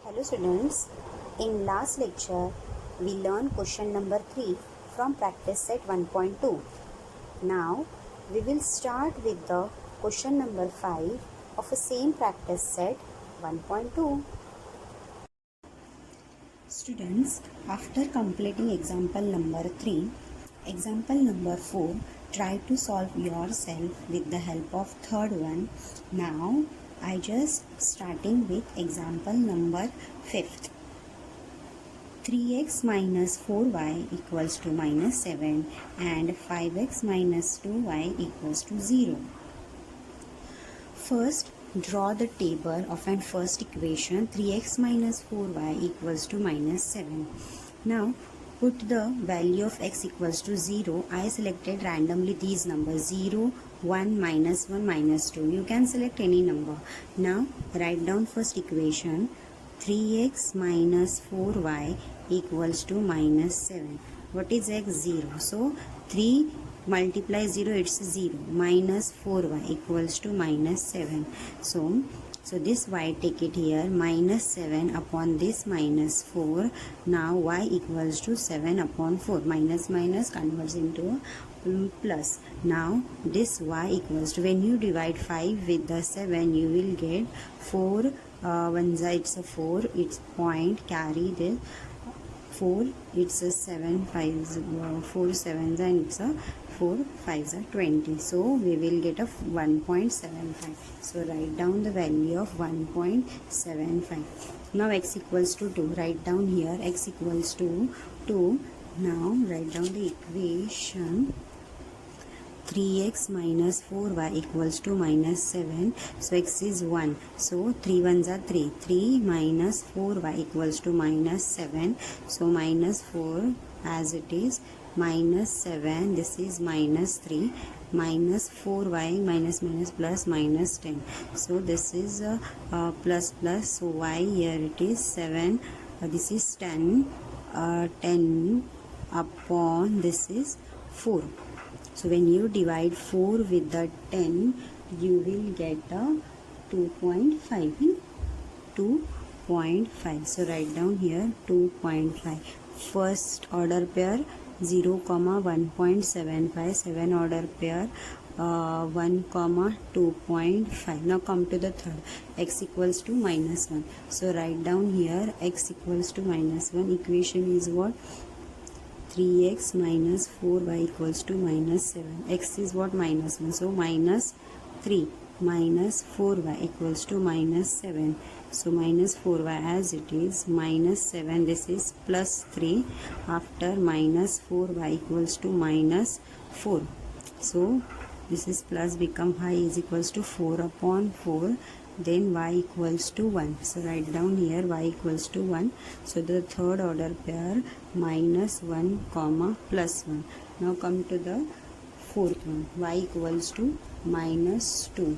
Hello students, in last lecture we learned question number 3 from practice set 1.2. Now we will start with the question number 5 of the same practice set 1.2. Students, after completing example number 3, example number 4, try to solve yourself with the help of third one. Now I just starting with example number 5th. 3x minus 4y equals to minus 7 and 5x minus 2y equals to 0. First, draw the table of an first equation 3x minus 4y equals to minus 7. Now, put the value of x equals to 0. I selected randomly these numbers 0, 1, minus 1, minus 2. You can select any number. Now, write down first equation 3x minus 4y equals to minus 7. What is x? 0. So, 3 multiply 0, it's 0. Minus 4y equals to minus 7. So this y take it here, minus 7 upon this minus 4. Now y equals to 7 upon 4. Minus minus converts into a plus. Now this y equals to, when you divide 5 with the 7, you will get 4. One side it's a 4. It's point carry this 4. It's a 7 5 4 7s and it's a 4 5s are 20. So we will get a 1.75. So write down the value of 1.75. Now x equals to 2. Write down here x equals to 2. Now write down the equation 3x minus 4y equals to minus 7. So x is 1. So 3 ones are 3. 3 minus 4y equals to minus 7. So minus 4 as it is. Minus 7. This is minus 3. Minus 4y minus minus plus minus 10. So this is plus plus. So y here it is 7. This is 10. 10 upon this is 4. So when you divide 4 with the 10, you will get a 2.5. 2.5. So write down here 2.5. First order pair 0, 1.75. 7 order pair 1, 2.5. Now come to the third. X equals to minus 1. So write down here x equals to minus 1. Equation is what? 3x minus 4y equals to minus 7. X is what? Minus 1. So minus 3 minus 4y equals to minus 7. So minus 4y as it is, minus 7. This is plus 3. After minus 4y equals to minus 4. So this is plus become y is equals to 4 upon 4. Then y equals to 1. So write down here y equals to 1. So the third order pair minus 1 comma plus 1. Now come to the fourth one. Y equals to minus 2.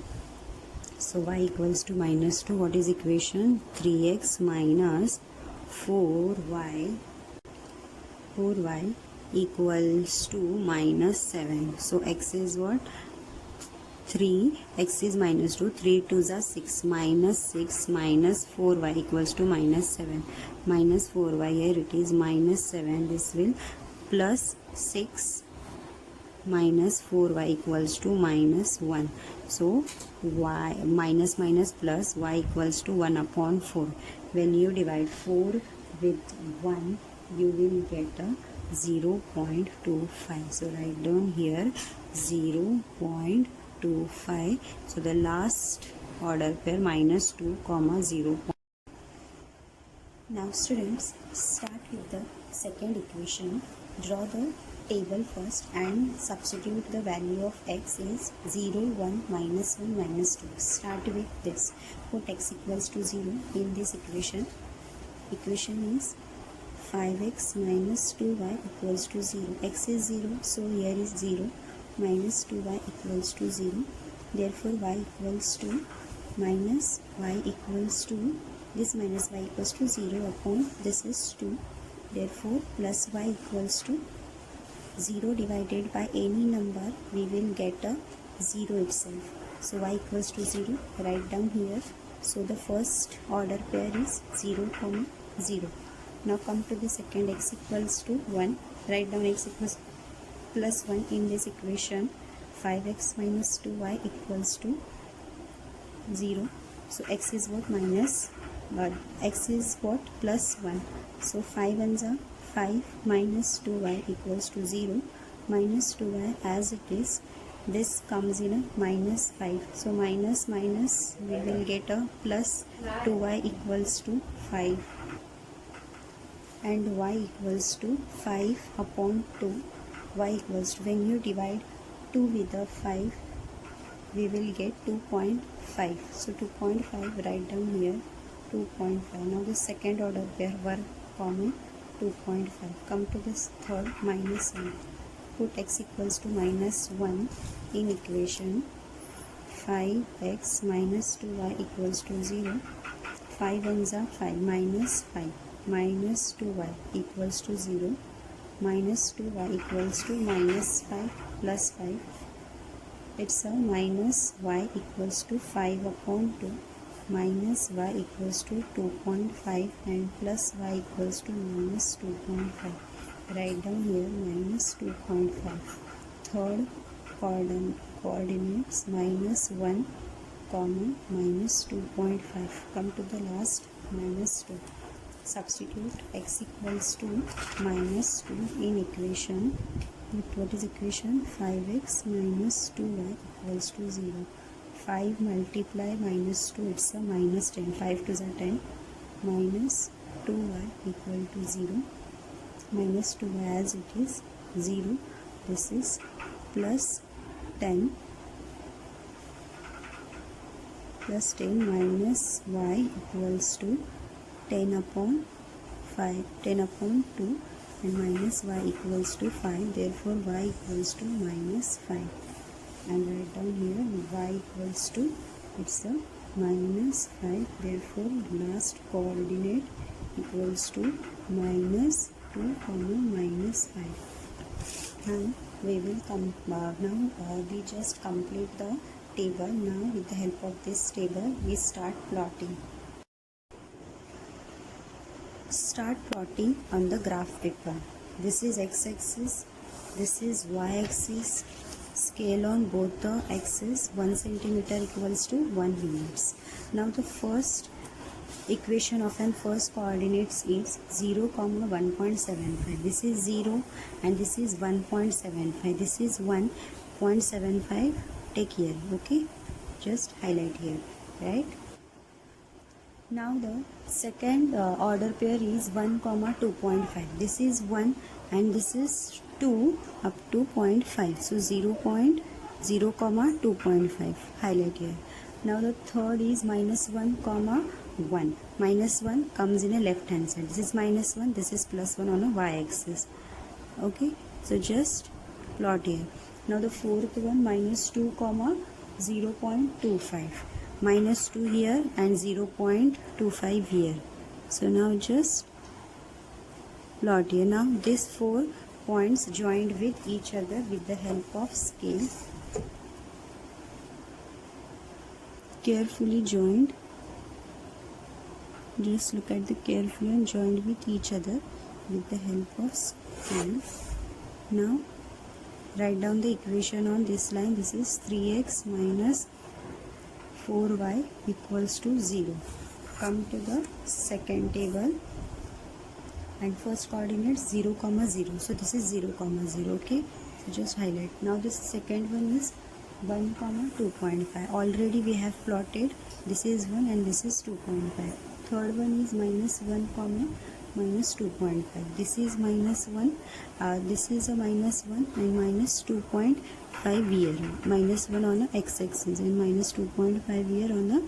So y equals to minus 2. What is equation? 3x minus 4y equals to minus 7. So x is what? 3. X is minus 2. 3 2s are 6. Minus 6 minus 4y equals to minus 7. Minus 4y here it is minus 7. This will plus 6 minus 4y equals to minus 1. So y minus minus plus y equals to 1 upon 4. When you divide 4 with 1, you will get a 0.25. So write down here 0.25. So the last order pair minus 2 comma 0. Now students, start with the second equation. Draw the table first and substitute the value of x is 0, 1, minus 1, minus 2. Start with this. Put x equals to 0 in this equation. Equation is 5x minus 2y equals to 0. X is 0, so here is 0. Minus 2y equals to 0. Therefore y equals to minus y equals to, this minus y equals to 0 upon this is 2. Therefore plus y equals to 0 divided by any number, we will get a 0 itself. So y equals to 0. Write down here So the first order pair is 0, 0. Now come to the second, x equals to 1. Write down x equals plus 1 in this equation. 5x minus 2y equals to 0. So x is what? Minus, x is what? Plus 1. So 5 ones are 5 minus 2y equals to 0. Minus 2y as it is. This comes in a minus 5. So minus minus we will get a plus 2y equals to 5. And y equals to 5 upon 2. Y equals to, when you divide 2 with the 5, we will get 2.5. So 2.5 write down here, 2.5. Now the second order pair were common, 2.5. Come to this third, minus 1. Put x equals to minus 1 in equation. 5x minus 2y equals to 0. 5 ones are 5, minus 5 minus 2y equals to 0. Minus 2y equals to minus 5 plus 5. It's a minus y equals to 5 upon 2. Minus y equals to 2.5 and plus y equals to minus 2.5. Write down here minus 2.5. Third coordinates minus 1 comma minus 2.5. Come to the last, minus 2. Substitute x equals to minus 2 in equation. What is equation? 5x minus 2y equals to 0. 5 multiply minus 2, it's a minus 10. 5 to the 10. Minus 2y equal to 0. Minus 2y as it is 0. This is plus 10. Plus 10 minus y equals to 10 upon 5, 10 upon 2, and minus y equals to 5. Therefore y equals to minus 5. And write down here y equals to, it's a minus 5. Therefore last coordinate equals to minus 2 comma minus 5. And we will come now we just complete the table. Now with the help of this table we start plotting. Start plotting on the graph paper. This is x-axis, this is y-axis. Scale on both the axes. 1 centimeter equals to 1 units. Now the first equation of an first coordinates is 0, 1.75. This is 0 and this is 1.75. This is 1.75. Take here, okay? Just highlight here, right? Now the second order pair is 1, 2.5. This is 1 and this is 2 up to 0.5. So 0.0, 2.5. Highlight here. Now the third is minus 1, 1. Minus 1 comes in a left hand side. This is minus 1. This is plus 1 on a y-axis. Okay. So just plot here. Now the fourth one, minus 2, 0.25. Minus 2 here and 0.25 here. So now just plot here. Now these 4 points joined with each other with the help of scale. Carefully joined. Just look at the carefully and joined with each other with the help of scale. Now write down the equation on this line. This is 3x minus 4y equals to 0. Come to the second table and first coordinates 0, 0. So this is 0, 0. Okay. So just highlight. Now this second one is 1, 2.5. Already we have plotted. This is 1 and this is 2.5. Third one is minus 1, minus 2.5. This is minus 1. This is a minus 1 and minus 2.5 here. Minus 1 on the x-axis and minus 2.5 here on the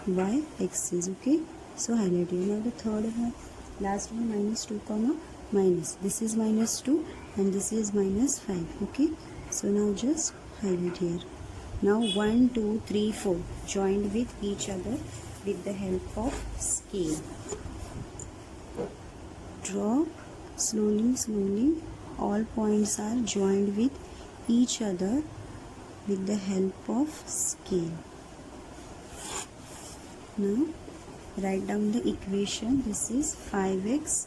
y-axis. Okay. So highlight here. Now the third one, last one, minus 2, minus. This is minus 2 and this is minus 5. Okay. So now just highlight here. Now 1, 2, 3, 4 joined with each other with the help of scale. Draw slowly. All points are joined with each other with the help of scale. Now write down the equation. This is 5x.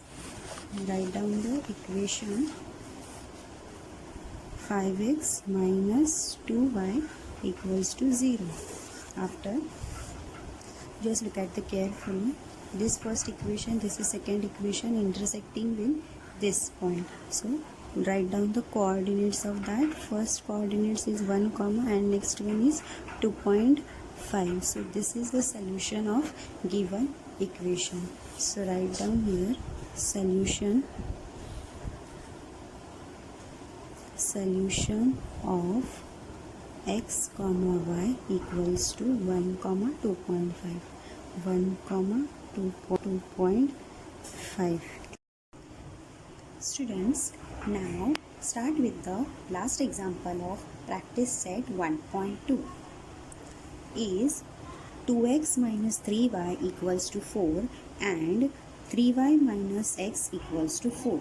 Write down the equation 5x minus 2y equals to 0. After, just look at the carefully. This first equation, this is second equation intersecting with this point. So write down the coordinates of that. First coordinates is 1 comma and next one is 2.5. So this is the solution of given equation. So write down here solution of x comma y equals to 1 comma 2.5. 1 comma 2.5. Students, now start with the last example of practice set 1.2. Is 2x minus 3y equals to 4 and 3y minus x equals to 4.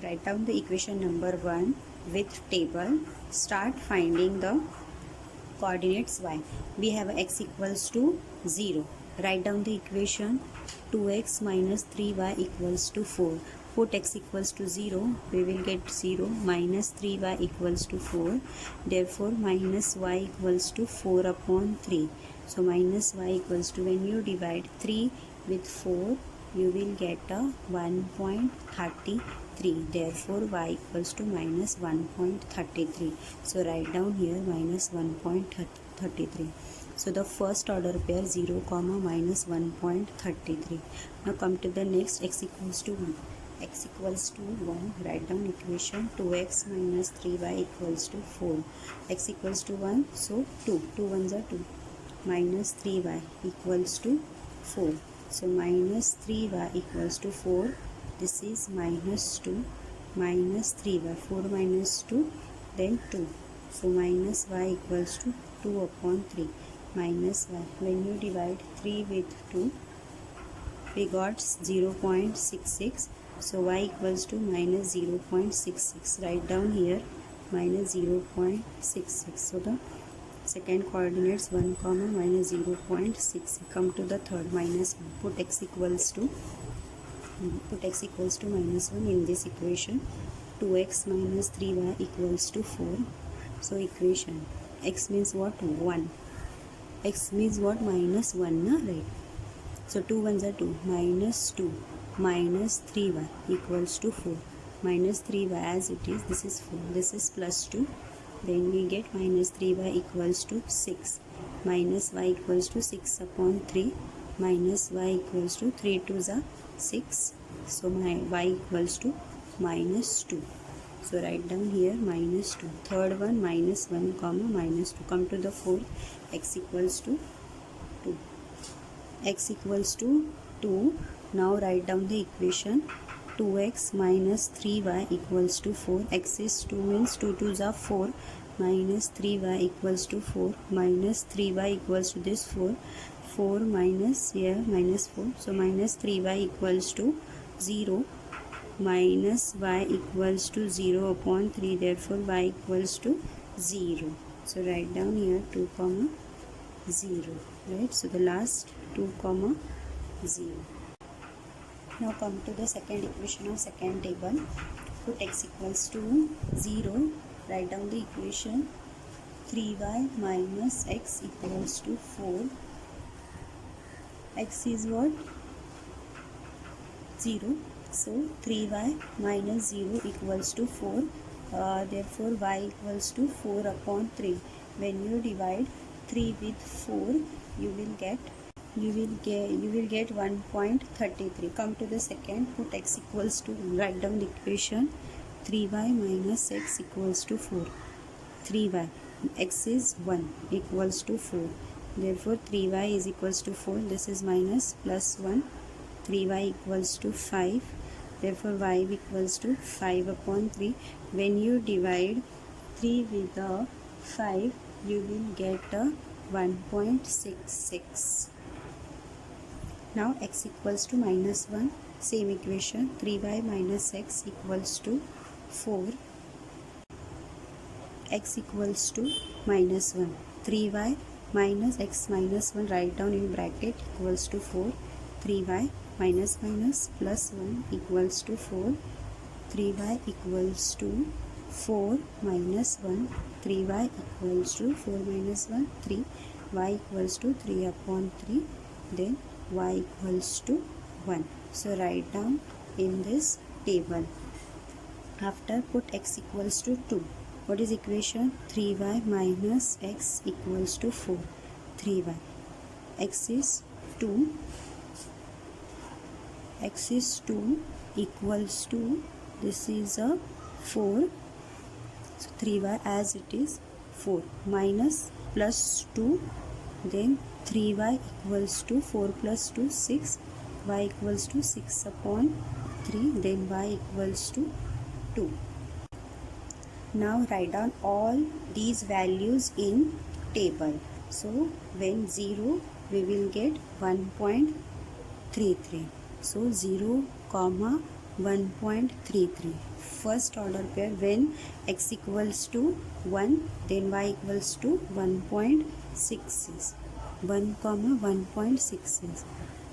Write down the equation number 1 with table. Start finding the coordinates y. We have x equals to 0. Write down the equation 2x minus 3y equals to 4. Put x equals to 0. We will get 0 minus 3y equals to 4. Therefore, minus y equals to 4 upon 3. So, minus y equals to, when you divide 3 with 4, you will get a 1.33. Therefore, y equals to minus 1.33. So, write down here minus 1.33. So, the first order pair 0 comma minus 1.33. Now, come to the next, x equals to 1. X equals to 1. Write down equation 2x minus 3y equals to 4. X equals to 1. So, 2. 2 ones are 2. Minus 3y equals to 4. So, minus 3y equals to 4. This is minus 2 minus 3y. 4 minus 2, then 2. So, minus y equals to 2 upon 3 minus y. When you divide 3 with 2, we got 0.66. So, y equals to minus 0.66. Write down here minus 0.66. So, the second coordinates 1 comma minus 0.6. Come to the third, minus 1. Put x equals to minus 1 in this equation. 2x minus 3y equals to 4. So, equation x means what? 1. X means what? Minus 1, na? Right. So, 2 ones are 2. Minus 2 minus 3y equals to 4. Minus 3y as it is. This is 4. This is plus 2. Then we get minus 3y equals to 6. Minus y equals to 6 upon 3. Minus y equals to 3 2s are 6. So, my y equals to minus 2. So, write down here minus 2. Third one minus 1 comma minus 2. Come to the fourth, x equals to 2. X equals to 2. Now, write down the equation 2x minus 3y equals to 4. X is 2 means 2 2s are 4. Minus 3y equals to 4. Minus 3y equals to this 4. 4 minus here minus 4. So, minus 3y equals to 0. Minus y equals to 0 upon 3. Therefore, y equals to 0. So, write down here 2 comma 0. Right. So, the last 2 comma 0. Now, come to the second equation of second table. Put x equals to 0. Write down the equation 3y minus x equals to 4. X is what? 0. So, 3y minus 0 equals to 4. Therefore, y equals to 4 upon 3. When you divide 3 with 4, you will get 1.33. Come to the second. Put x equals to, write down the equation 3y minus x equals to 4. 3y, x is 1 equals to 4. Therefore, 3y is equals to 4. This is minus plus 1. 3y equals to 5. Therefore, y equals to 5 upon 3. When you divide 3 with a 5, you will get a 1.66. Now, x equals to minus 1. Same equation. 3y minus x equals to 4. X equals to minus 1. 3y minus x minus 1, write down in bracket, equals to 4. 3y minus minus plus 1 equals to 4. 3y equals to 4 minus 1. 3y equals to 4 minus 1, 3. Y equals to 3 upon 3. Then y equals to 1. So write down in this table. After, put x equals to 2. What is equation? 3y minus x equals to 4. 3y. X is 2. X is 2 equals to, this is a 4. So 3y as it is 4 minus plus 2. Then 3y equals to 4 plus 2, 6. Y equals to 6 upon 3. Then y equals to 2. Now write down all these values in table. So when 0, we will get 1.33. So 0, 1.33. First order pair, when x equals to 1, then y equals to 1.66. 1, 1.66.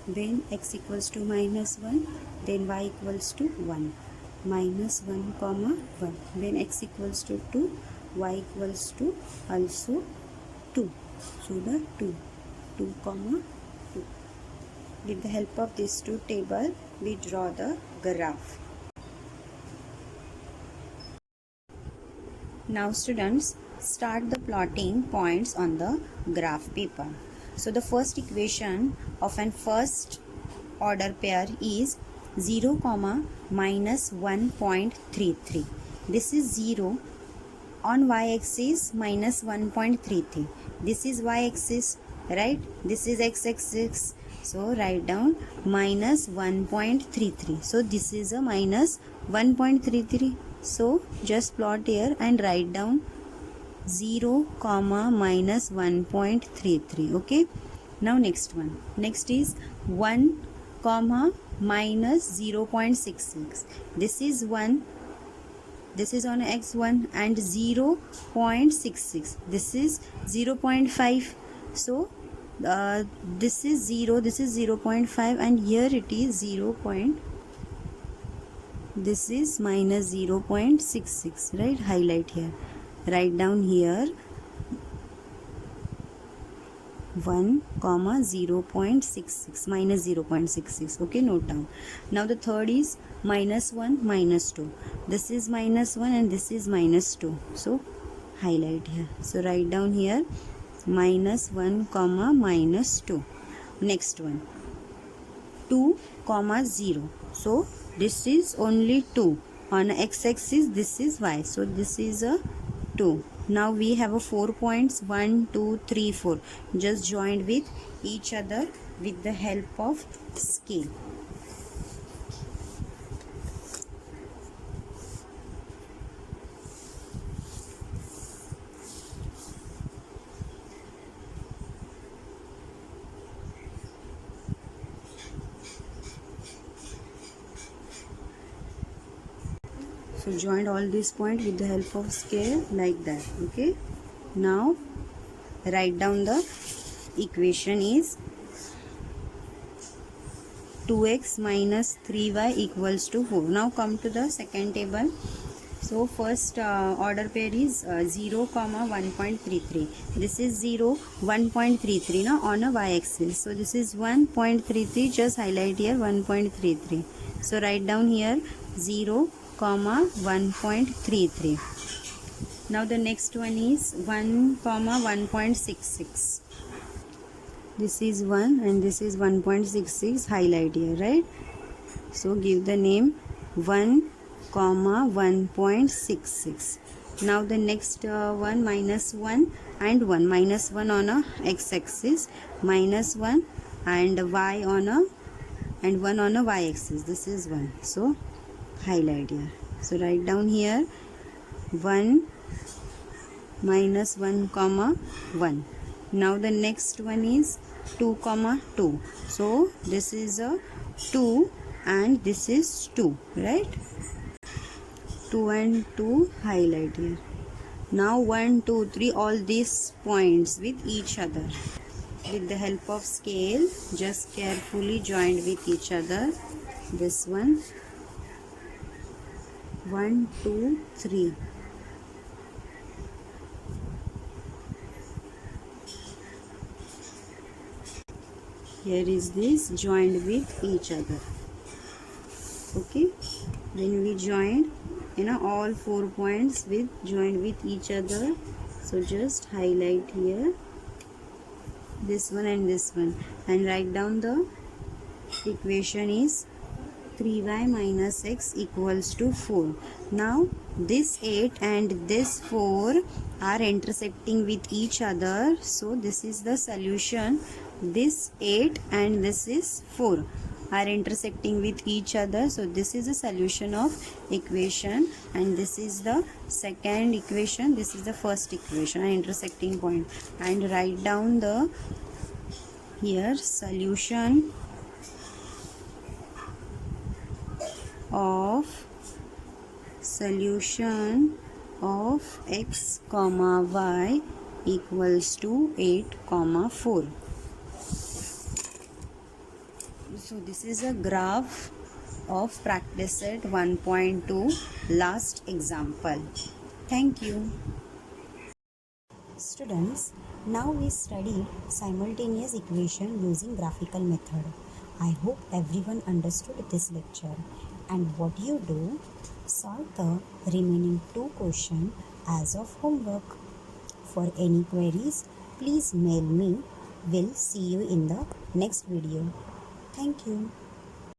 When x equals to minus 1, then y equals to 1. Minus 1, 1. When x equals to 2, y equals to also 2. So the 2. 2, 2. With the help of these two tables, we draw the graph. Now students, start the plotting points on the graph paper. So the first equation of an first order pair is 0, minus 1.33. This is 0. On y-axis minus 1.33. This is y-axis, right? This is x-axis. So write down minus 1.33. So this is a minus 1.33. So just plot here and write down 0, minus 1.33. Okay. Now next one. Next is 1, minus 0.66. This is 1. This is on x1 and 0.66. This is 0.5. So this is 0, this is 0.5, and here it is 0. This is minus 0.66, right? Highlight here. Write down here 1, 0.66, minus 0.66. Okay, note down. Now the third is minus 1, minus 2. This is minus 1 and this is minus 2. So highlight here. So write down here minus 1, minus 2. Next one 2, 0. So this is only 2. On x-axis this is y. So this is a 2. Now we have a 4 points, 1, 2, 3, 4, just joined with each other with the help of scale. So join all these points with the help of scale like that. Okay. Now write down the equation is 2x minus 3y equals to 4. Now come to the second table. So first order pair is 0, 1.33. This is 0, 1.33 now on a y-axis. So this is 1.33. Just highlight here 1.33. So write down here 0, 1.33. Now the next one is 1, 1.66. This is 1 and this is 1.66. Highlight here, right? So give the name 1, 1.66. Now the next one minus 1 and 1. Minus 1 on a x-axis, minus 1 and y on a and 1 on a y-axis. This is 1. So highlight here. So write down here 1 minus 1, 1. Now the next one is 2, 2. So this is a 2 and this is 2, right? 2 and 2, highlight here. Now 1, 2, 3, all these points with each other. With the help of scale, just carefully joined with each other. This one, 1, 2, 3. Here is this joined with each other. Okay, then we joined, all 4 points with joined with each other. So just highlight here this one and this one, and write down the equation is 3y minus x equals to 4. Now this 8 and this 4 are intersecting with each other, so this is the solution. This 8 and this is 4 are intersecting with each other, so this is the solution of equation, and this is the second equation, this is the first equation, an intersecting point. And write down the here solution of x comma y equals to 8 comma 4. So this is a graph of practice set 1.2 last example. Thank you. Students, now we studied simultaneous equation using graphical method. I hope everyone understood this lecture. And what you do, solve the remaining 2 questions as of homework. For any queries, please mail me. We'll see you in the next video. Thank you.